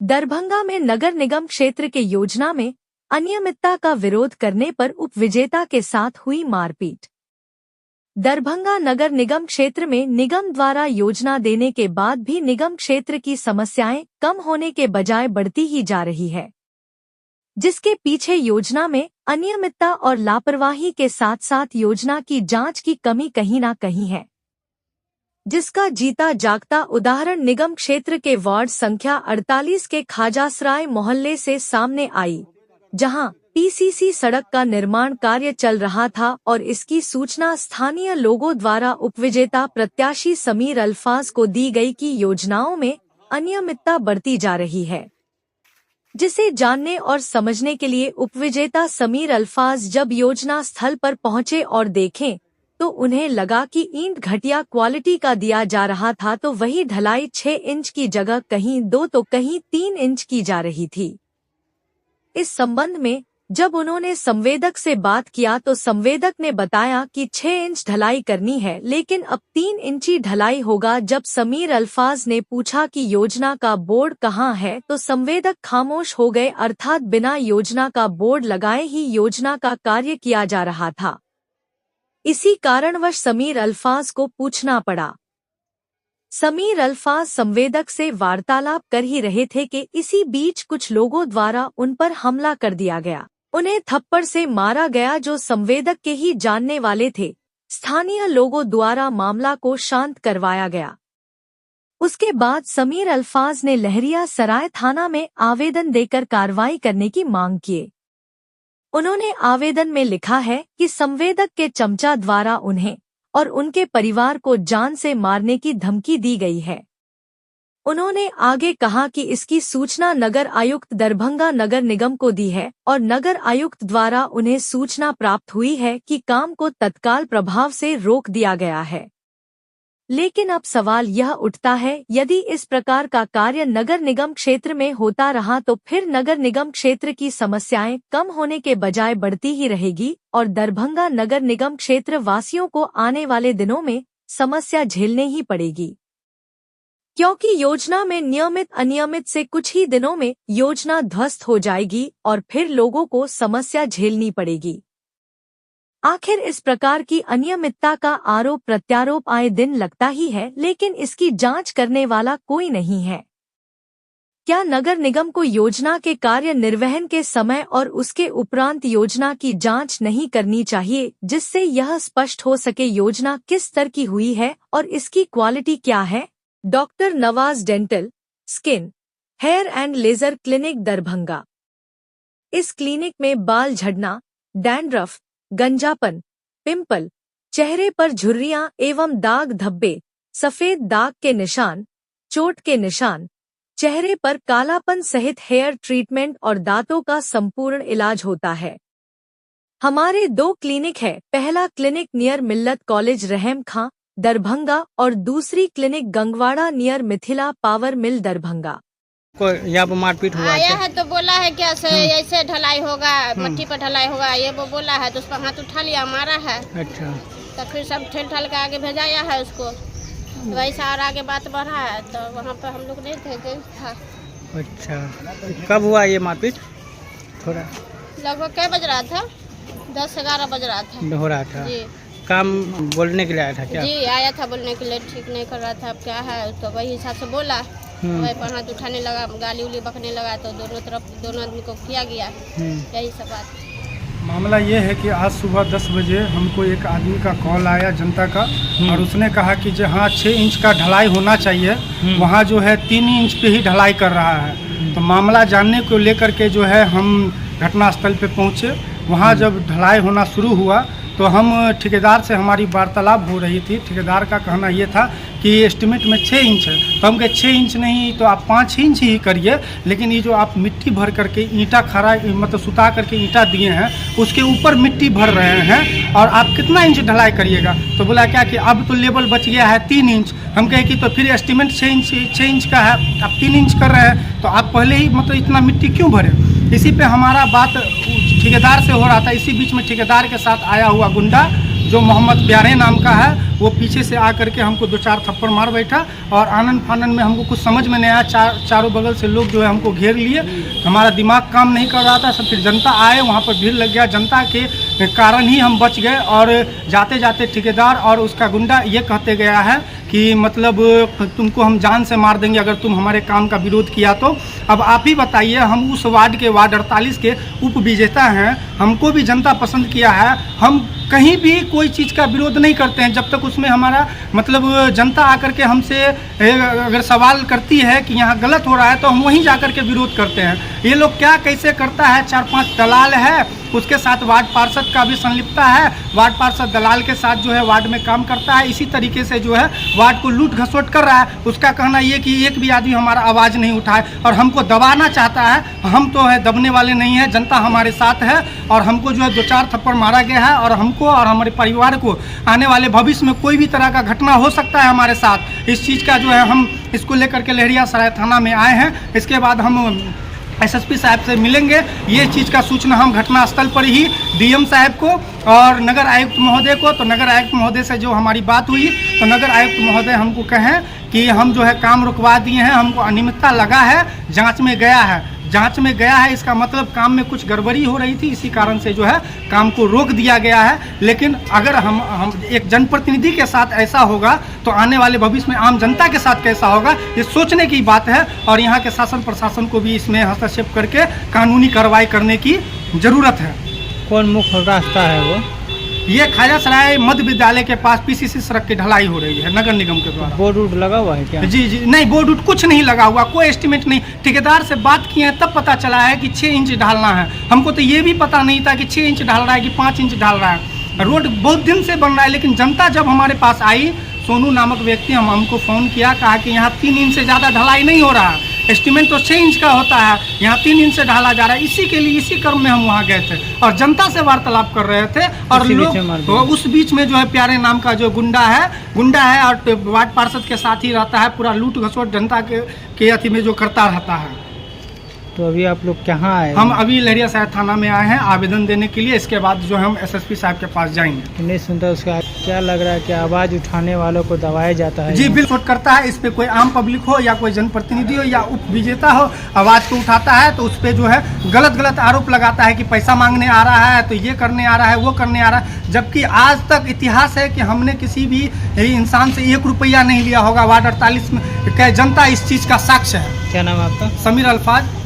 दरभंगा में नगर निगम क्षेत्र के योजना में अनियमितता का विरोध करने पर उपविजेता के साथ हुई मारपीट। दरभंगा नगर निगम क्षेत्र में निगम द्वारा योजना देने के बाद भी निगम क्षेत्र की समस्याएं कम होने के बजाय बढ़ती ही जा रही है, जिसके पीछे योजना में अनियमितता और लापरवाही के साथ साथ योजना की जांच की कमी कहीं न कहीं है, जिसका जीता जागता उदाहरण निगम क्षेत्र के वार्ड संख्या 48 के खाजासराय मोहल्ले से सामने आई, जहां पीसीसी सड़क का निर्माण कार्य चल रहा था और इसकी सूचना स्थानीय लोगों द्वारा उपविजेता प्रत्याशी समीर अल्फाज को दी गई कि योजनाओं में अनियमितता बढ़ती जा रही है, जिसे जानने और समझने के लिए उपविजेता समीर अल्फाज जब योजना स्थल पर पहुंचे और देखें तो उन्हें लगा कि ईंट घटिया क्वालिटी का दिया जा रहा था, तो वही ढलाई 6 इंच की जगह कहीं 2 तो कहीं 3 इंच की जा रही थी। इस संबंध में जब उन्होंने संवेदक से बात किया तो संवेदक ने बताया कि 6 इंच ढलाई करनी है, लेकिन अब 3 इंची ढलाई होगा। जब समीर अल्फाज ने पूछा कि योजना का बोर्ड कहाँ है तो संवेदक खामोश हो गए, अर्थात बिना योजना का बोर्ड लगाए ही योजना का कार्य किया जा रहा था। इसी कारणवश समीर अल्फाज को पूछना पड़ा। समीर अल्फाज संवेदक से वार्तालाप कर ही रहे थे कि इसी बीच कुछ लोगों द्वारा उन पर हमला कर दिया गया। उन्हें थप्पड़ से मारा गया, जो संवेदक के ही जानने वाले थे। स्थानीय लोगों द्वारा मामला को शांत करवाया गया। उसके बाद समीर अल्फाज ने लहरिया सराय थाना में आवेदन देकर कार्रवाई करने की मांग की। उन्होंने आवेदन में लिखा है कि संवेदक के चमचा द्वारा उन्हें और उनके परिवार को जान से मारने की धमकी दी गई है। उन्होंने आगे कहा कि इसकी सूचना नगर आयुक्त दरभंगा नगर निगम को दी है और नगर आयुक्त द्वारा उन्हें सूचना प्राप्त हुई है कि काम को तत्काल प्रभाव से रोक दिया गया है। लेकिन अब सवाल यह उठता है, यदि इस प्रकार का कार्य नगर निगम क्षेत्र में होता रहा तो फिर नगर निगम क्षेत्र की समस्याएं कम होने के बजाय बढ़ती ही रहेगी और दरभंगा नगर निगम क्षेत्र वासियों को आने वाले दिनों में समस्या झेलने ही पड़ेगी, क्योंकि योजना में नियमित अनियमित से कुछ ही दिनों में योजना ध्वस्त हो जाएगी और फिर लोगों को समस्या झेलनी पड़ेगी। आखिर इस प्रकार की अनियमितता का आरोप प्रत्यारोप आए दिन लगता ही है, लेकिन इसकी जांच करने वाला कोई नहीं है। क्या नगर निगम को योजना के कार्य निर्वहन के समय और उसके उपरांत योजना की जांच नहीं करनी चाहिए, जिससे यह स्पष्ट हो सके योजना किस स्तर की हुई है और इसकी क्वालिटी क्या है? Doctor Nawaz dental, skin, hair and laser clinic Darbhanga. इस क्लिनिक में बाल झड़ना, डैंड्रफ, गंजापन, पिंपल, चेहरे पर झुर्रियां एवं दाग धब्बे, सफेद दाग के निशान, चोट के निशान, चेहरे पर कालापन सहित हेयर ट्रीटमेंट और दांतों का संपूर्ण इलाज होता है। हमारे 2 क्लिनिक है। पहला क्लिनिक नियर मिल्लत कॉलेज रहम खां दरभंगा और दूसरी clinic Gangwara near Mithila power mill Darbhanga. यहाँ पर मारपीट हुआ आया है तो बोला है क्या ऐसे ढलाई होगा, मट्टी पर ढलाई होगा, ये वो बोला है तो उस पर हाथ उठा लिया, मारा है। अच्छा, तो फिर सब ठेल ठाल के आगे भेजाया है उसको, तो वैसा और आगे बात बढ़ा है तो वहाँ पर हम लोग नहीं थे था। अच्छा, कब हुआ ये मारपीट? थोड़ा लगभग क्या बज रहा था, 10-11 बज रहा था। हो रहा था जी। काम बोलने के लिए आया था क्या? जी आया था बोलने के लिए, ठीक नहीं कर रहा था, अब क्या है तो वही हिसाब से बोला। वही पर हाथ उठाने लगा, गाली उली बकने लगा, तो दोनों तरफ दोनों आदमी को किया गया। यही सब बात। मामला ये है कि आज सुबह 10 बजे हमको एक आदमी का कॉल आया जनता का, और उसने कहा कि जहाँ 6 इंच का ढलाई होना चाहिए वहाँ जो है 3 इंच पे ही ढलाई कर रहा है। तो मामला जानने को लेकर के जो है हम घटनास्थल पे पहुँचे। वहाँ जब ढलाई होना शुरू हुआ तो हम ठेकेदार से हमारी वार्तालाप हो रही थी। ठेकेदार का कहना ये था कि एस्टिमेट में 6 इंच है, तो हम कहे 6 इंच नहीं तो आप 5 इंच ही करिए, लेकिन ये जो आप मिट्टी भर करके ईंटा खड़ा मतलब सुता करके ईंटा दिए हैं उसके ऊपर मिट्टी भर रहे हैं और आप कितना इंच ढलाई करिएगा? तो बोला क्या कि अब तो लेवल बच गया है 3 इंच। हम कहे कि तो फिर एस्टिमेट 6 इंच का है, आप 3 इंच कर रहे हैं तो आप पहले ही मतलब इतना मिट्टी क्यों भरे? इसी पे हमारा बात ठेकेदार से हो रहा था। इसी बीच में ठेकेदार के साथ आया हुआ गुंडा जो मोहम्मद प्यारे नाम का है, वो पीछे से आकर के हमको 2-4 थप्पड़ मार बैठा और आनंद फानन में हमको कुछ समझ में नहीं आया। चारों बगल से लोग जो है हमको घेर लिए, हमारा दिमाग काम नहीं कर रहा था। सब फिर जनता आए, वहाँ पर भीड़ लग गया। जनता के कारण ही हम बच गए। और जाते जाते ठेकेदार और उसका गुंडा ये कहते गया है कि मतलब तुमको हम जान से मार देंगे अगर तुम हमारे काम का विरोध किया तो। अब आप ही बताइए, हम उस वार्ड 48 के उप विजेता हैं, हमको भी जनता पसंद किया है। हम कहीं भी कोई चीज़ का विरोध नहीं करते हैं जब तक उसमें हमारा मतलब जनता आकर के हमसे अगर सवाल करती है कि यहाँ गलत हो रहा है तो हम वहीं जाकर के विरोध करते हैं। ये लोग क्या कैसे करता है, 4-5 दलाल है, उसके साथ वार्ड पार्षद का भी संलिप्तता है। वार्ड पार्षद दलाल के साथ जो है वार्ड में काम करता है, इसी तरीके से जो है वार्ड को लूट घसोट कर रहा है। उसका कहना ये कि एक भी आदमी हमारा आवाज़ नहीं उठाए और हमको दबाना चाहता है। हम तो है दबने वाले नहीं हैं, जनता हमारे साथ है और हमको जो है 2-4 थप्पड़ मारा गया है और हमको और हमारे परिवार को आने वाले भविष्य में कोई भी तरह का घटना हो सकता है हमारे साथ। इस चीज़ का जो है हम इसको लेकर के लहरियासराय थाना में आए हैं। इसके बाद हम एसएसपी साहब से मिलेंगे। ये चीज़ का सूचना हम घटनास्थल पर ही डीएम साहब को और नगर आयुक्त महोदय को, तो नगर आयुक्त महोदय से जो हमारी बात हुई तो नगर आयुक्त महोदय हमको कहें कि हम जो है काम रुकवा दिए हैं, हमको अनियमितता लगा है, जांच में गया है, इसका मतलब काम में कुछ गड़बड़ी हो रही थी, इसी कारण से जो है काम को रोक दिया गया है। लेकिन अगर हम एक जनप्रतिनिधि के साथ ऐसा होगा तो आने वाले भविष्य में आम जनता के साथ कैसा होगा, ये सोचने की बात है। और यहाँ के शासन प्रशासन को भी इसमें हस्तक्षेप करके कानूनी कार्रवाई करने की ज़रूरत है। कौन मुख्य रास्ता है वो? ये खाजासराय मध्य विद्यालय के पास पीसीसी सड़क की ढलाई हो रही है नगर निगम के द्वारा। बोर्ड वोर्ड लगा हुआ है क्या? जी नहीं, बोर्ड वोर्ड कुछ नहीं लगा हुआ, कोई एस्टिमेट नहीं। ठेकेदार से बात किए हैं तब पता चला है कि 6 इंच ढालना है। हमको तो ये भी पता नहीं था कि 6 इंच ढाल रहा है कि 5 इंच ढाल रहा है। रोड बहुत दिन से बन रहा है, लेकिन जनता जब हमारे पास आई, सोनू नामक व्यक्ति हमको फ़ोन किया, कहा कि यहाँ 3 इंच से ज़्यादा ढलाई नहीं हो रहा है, एस्टिमेट तो 6 इंच का होता है, यहाँ 3 इंच से ढाला जा रहा है। इसी के लिए इसी क्रम में हम वहाँ गए थे और जनता से वार्तालाप कर रहे थे। और लोग उस बीच में जो है प्यारे नाम का जो गुंडा है और वार्ड पार्षद के साथ ही रहता है, पूरा लूट घसोट जनता के अथी में जो करता रहता है। तो अभी आप लोग कहाँ आए? हम अभी लहरियासराय थाना में आए हैं आवेदन देने के लिए। इसके बाद जो हम एसएसपी साहब के पास जाएंगे। नहीं सुनता उसका क्या लग रहा है कि आवाज़ उठाने वालों को दबाया जाता है? जी बिल्कुल करता है। इस पे कोई आम पब्लिक हो या कोई जनप्रतिनिधि हो या उप विजेता हो, आवाज़ को उठाता है तो उस पर जो है गलत आरोप लगाता है कि पैसा मांगने आ रहा है, तो ये करने आ रहा है, वो करने आ रहा है। जबकि आज तक इतिहास है कि हमने किसी भी इंसान से 1 रुपया नहीं लिया होगा। वार्ड 48 में जनता इस चीज़ का साक्ष्य है। क्या नाम है आपका? समीर अल्फाज।